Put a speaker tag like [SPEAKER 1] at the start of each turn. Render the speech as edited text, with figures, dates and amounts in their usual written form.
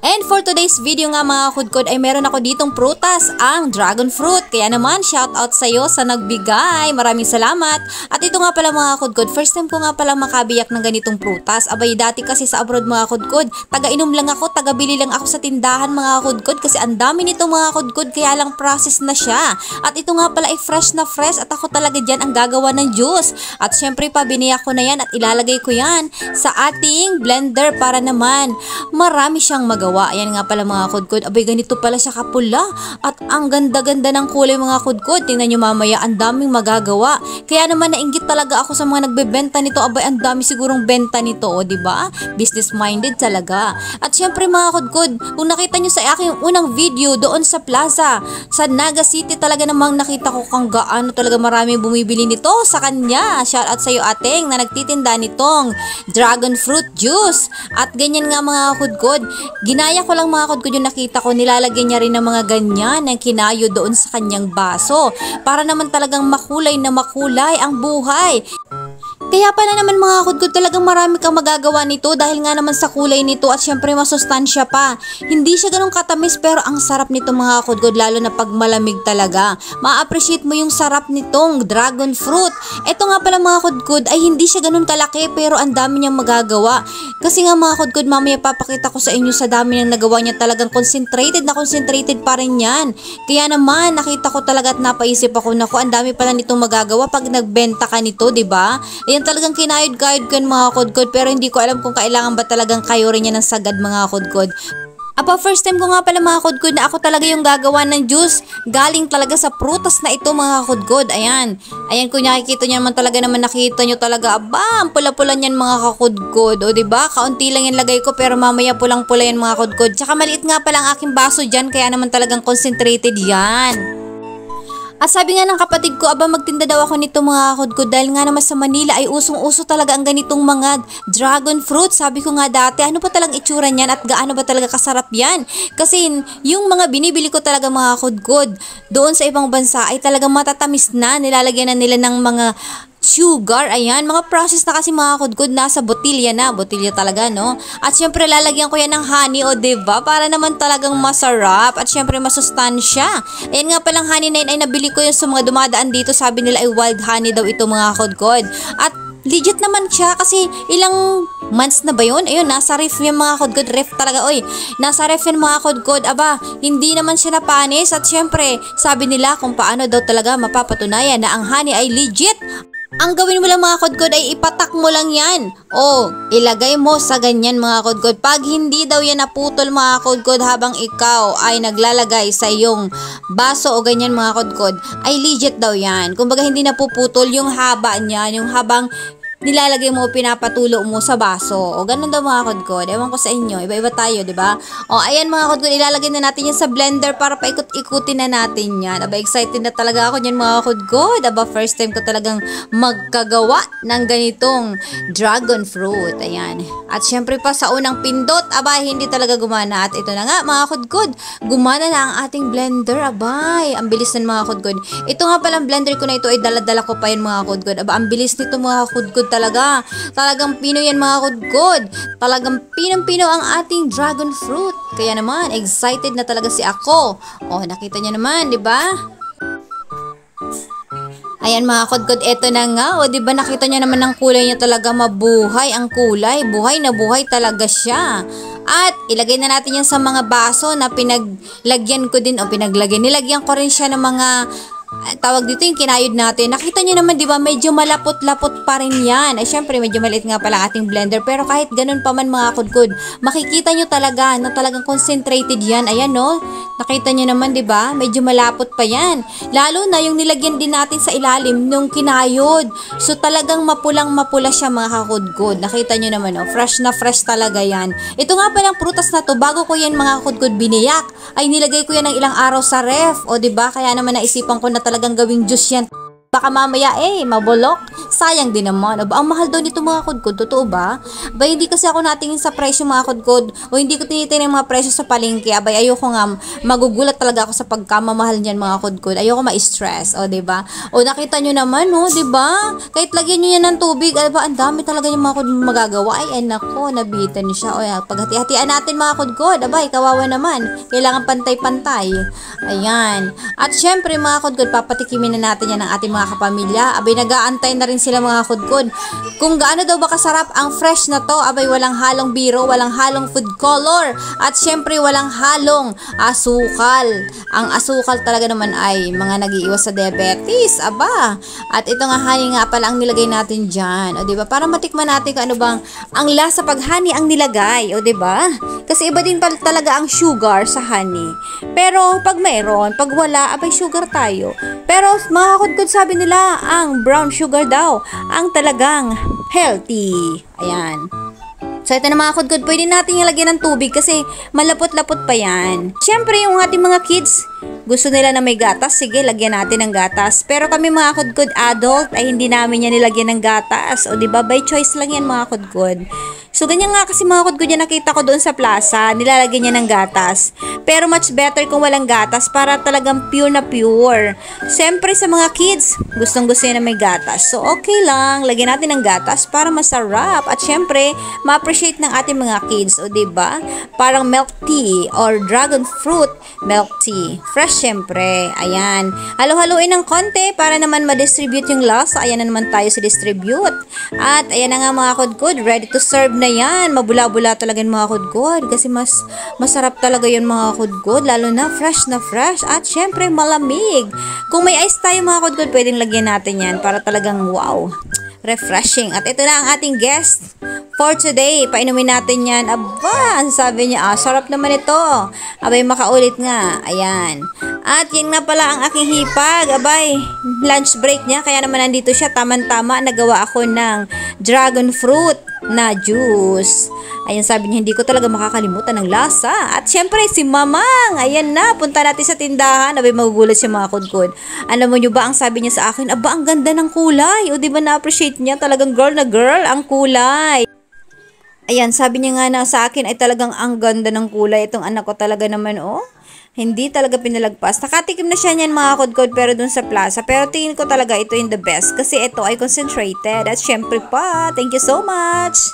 [SPEAKER 1] And for today's video nga mga kudkod ay meron ako ditong prutas, ang dragon fruit. Kaya naman shout out sa iyo sa nagbigay. Maraming salamat. At ito nga pala mga kudkod, first time ko nga pala makabiyak ng ganitong prutas. Abay dati kasi sa abroad mga kudkod, taga-inom lang ako, taga-bili lang ako sa tindahan mga kudkod kasi ang dami nito mga kudkod kaya lang process na siya. At ito nga pala ay fresh na fresh at ako talaga dyan ang gagawa ng juice. At syempre pa biniyak ko na yan at ilalagay ko yan sa ating blender para naman marami siyang magawa. Ayan nga pala mga kudkod, abay ganito pala siya kapula at ang ganda-ganda ng kulay mga kudkod. Tingnan nyo mamaya, ang daming magagawa. Kaya naman nainggit talaga ako sa mga nagbebenta nito. Abay ang dami sigurong benta nito, o diba? Business minded talaga. At syempre mga kudkod, kung nakita nyo sa aking unang video doon sa plaza sa Naga City, talaga namang nakita ko kung gaano talaga maraming bumibili nito sa kanya. Shout out sa iyo ating na nagtitinda nitong dragon fruit juice. At ganyan nga mga kudkod, ginaya ko lang mga kudkod yung nakita ko, nilalagyan niya rin ng mga ganyan ng kinayo doon sa kanyang baso para naman talagang makulay na makulay ang buhay. Kaya pala naman mga kudkod, talagang marami kang magagawa nito dahil nga naman sa kulay nito at syempre masustansya pa. Hindi siya ganun katamis pero ang sarap nito mga kudkod, lalo na pag malamig talaga. Ma-appreciate mo yung sarap nitong dragon fruit. Ito nga pala mga kudkod ay hindi siya ganun kalaki pero ang dami niyang magagawa. Kasi nga mga kudkod, mamaya papakita ko sa inyo sa dami niyang nagawa niya, talagang concentrated pa rin yan. Kaya naman nakita ko talaga at napaisip ako, naku, ang dami pala nitong magagawa pag nagbenta ka nito, diba? Ayan, talagang kinayod-kayod ko mga kudkod pero hindi ko alam kung kailangan ba talagang kayo rin yan ng sagad mga kudkod. Aba, first time ko nga pala mga kudkod na ako talaga yung gagawa ng juice galing talaga sa prutas na ito mga kudkod. Ayan, ayan kung nakikita nyo naman talaga naman, nakita nyo talaga, aba, ang pula-pula nyan mga kakudkod. O diba, kaunti lang yung lagay ko pero mamaya pulang-pula yan mga kudkod. Tsaka maliit nga pala ang aking baso dyan kaya naman talagang concentrated yan. At sabi nga ng kapatid ko, aba magtinda daw ako nito mga kudkod dahil nga naman sa Manila ay usong-uso talaga ang ganitong mga dragon fruit. Sabi ko nga dati, ano ba talagang itsura niyan at gaano ba talaga kasarap yan? Kasi yung mga binibili ko talaga mga kudkod doon sa ibang bansa ay talagang matatamis na, nilalagyan na nila ng mga sugar, ayan, mga process na kasi mga kudkod, nasa botilya na, botilya talaga, no? At syempre lalagyan ko yan ng honey, o diba? Para naman talagang masarap at syempre masustansya. Ayan nga palang honey na yun ay nabili ko yun sa mga dumadaan dito, sabi nila ay wild honey daw ito mga kudkod. At legit naman siya kasi ilang months na ba yun? Ayun, nasa ref yung mga kudkod, ref talaga, oy, nasa ref yung mga kudkod, aba, hindi naman siya napanis at syempre, sabi nila kung paano daw talaga mapapatunayan na ang honey ay legit. Ang gawin mo lang mga kudkod ay ipatak mo lang yan. O, ilagay mo sa ganyan mga kudkod. Pag hindi daw yan naputol mga kudkod habang ikaw ay naglalagay sa iyong baso o ganyan mga kudkod, ay legit daw yan. Kumbaga hindi napuputol yung haba niyan, yung habang nilalagay mo o pinapatulo mo sa baso. O ganun daw mga kudkod. Ewan ko sa inyo. Iba-iba tayo, diba? O ayan mga kudkod, ilalagay na natin yan sa blender para paikot-ikutin na natin yan. Aba, excited na talaga ako yan mga kudkod. Aba, first time ko talagang magkagawa ng ganitong dragon fruit. Ayan. At syempre pa sa unang pindot, aba, hindi talaga gumana. At ito na nga mga kudkod, gumana na ang ating blender. Abay, ang bilis na mga kudkod. Ito nga palang blender ko na ito ay dala-dala ko pa yan mga kudkod. Aba, ang bilis nito mga kudkod talaga. Talagang pino yan mga kudkod. Talagang pinong-pino ang ating dragon fruit. Kaya naman, excited na talaga si ako. Oh, nakita niyo naman, di ba? Ayan mga kudkod, eto na nga. O, di ba nakita niyo naman ang kulay niya talaga, mabuhay ang kulay. Buhay na buhay talaga siya. At ilagay na natin yan sa mga baso na pinaglagyan ko din o pinaglagyan. Nilagyan ko rin siya ng mga tawag dito yung kinayod natin. Nakita nyo naman, di ba, medyo malapot-lapot pa rin yan. Ay, syempre, medyo maliit nga pala ating blender. Pero kahit ganun pa man mga kudkod, makikita nyo talaga na talagang concentrated yan. Ayan, no? Nakita nyo naman, di ba? Medyo malapot pa yan. Lalo na yung nilagyan din natin sa ilalim nung kinayod. So, talagang mapulang-mapula siya mga kudkod. Nakita nyo naman, no? Fresh na fresh talaga yan. Ito nga palang prutas na to, bago ko yan mga kudkod biniyak, ay nilagay ko yan ng ilang araw sa ref. O, di ba? Kaya naman naisipan ko na talagang gawing juice yan. Baka mamaya mabulok. Sayang din naman. Aba, ang mahal daw nito mga kudkod. Totoo ba? Abay, hindi kasi ako natingin sa presyo mga kudkod. O hindi ko tinitingnan yung mga presyo sa palengke. Abay, ayoko nga. Magugulat talaga ako sa pagkamamahal niyan mga kudkod. Ayoko ma-stress. O, diba? O, nakita nyo naman, diba? Kahit lagyan nyo yan ng tubig. Aba, ang dami talaga yung mga kudkod magagawa. Ay, nako, nabitan siya. O, paghati-hatian natin mga kudkod. Abay, kawawa naman. Kailangan pantay-pantay. Ayan. At syempre mga kudkod, papatikimin na natin yan ng ating mga kapamilya. Abay, nag-aantay na rin sila mga kudkod. Kung gaano daw ba kasarap ang fresh na to. Abay, walang halong biro, walang halong food color. At syempre, walang halong asukal. Ang asukal talaga naman ay mga nag-iiwas sa diabetes. Aba. At ito nga honey nga pala ang nilagay natin dyan. O diba? Para matikman natin kung ano bang ang lasa pag honey ang nilagay. O diba? Kasi iba din pala talaga ang sugar sa honey. Pero pag mayroon, pag wala, abay sugar tayo. Pero mga kudkod sabi nila, ang brown sugar daw, ang talagang healthy. Ayan. So ito na mga kudkod, pwede natin ilagyan ng tubig kasi malapot-lapot pa yan. Siyempre yung ating mga kids, gusto nila na may gatas, sige lagyan natin ng gatas. Pero kami mga kudkod adult ay hindi namin yan nilagyan ng gatas. O diba, by choice lang yan mga kudkod. So ganyan nga kasi mga kudkod yan nakita ko doon sa plaza, nilalagyan niya ng gatas. Pero much better kung walang gatas para talagang pure na pure. Siyempre sa mga kids, gustong gusto yan na may gatas. So okay lang, lagyan natin ng gatas para masarap. At siyempre, ma-appreciate ng ating mga kids. O diba? Parang milk tea or dragon fruit milk tea. Fresh siyempre. Ayan. Halo-haluin ng konti para naman ma-distribute yung lasa. Ayan na naman tayo sa distribute. At ayan na nga mga kudkod, ready to serve na yan. Mabula-bula talaga yung mga kudkod. Kasi masarap talaga yun mga kudkod. Lalo na fresh na fresh. At syempre malamig. Kung may ice tayo mga kudkod, pwedeng lagyan natin yan para talagang wow, refreshing. At ito na ang ating guest for today. Painumin natin yan. Aba, ang sabi niya, sarap naman ito. Abay, makaulit nga. Ayan. At yun nga pala ang aking hipag. Abay, lunch break niya. Kaya naman nandito siya. Tama-tama, nagawa ako ng dragon fruit na juice. Ayan, sabi niya, hindi ko talaga makakalimutan ng lasa. At syempre, si Mamang. Ayan na, punta natin sa tindahan. Abay, magugulat siya mga kudkod. Alam mo nyo ba, ang sabi niya sa akin, aba, ang ganda ng kulay. O, diba na-appreciate niya? Talagang girl na girl ang kulay. Ayan, sabi niya nga na sa akin ay talagang ang ganda ng kulay. Itong anak ko talaga naman, hindi talaga pinalagpas. Nakatikim na siya niyan mga kudkod pero dun sa plaza. Pero tingin ko talaga ito yung the best. Kasi ito ay concentrated. At syempre pa, thank you so much!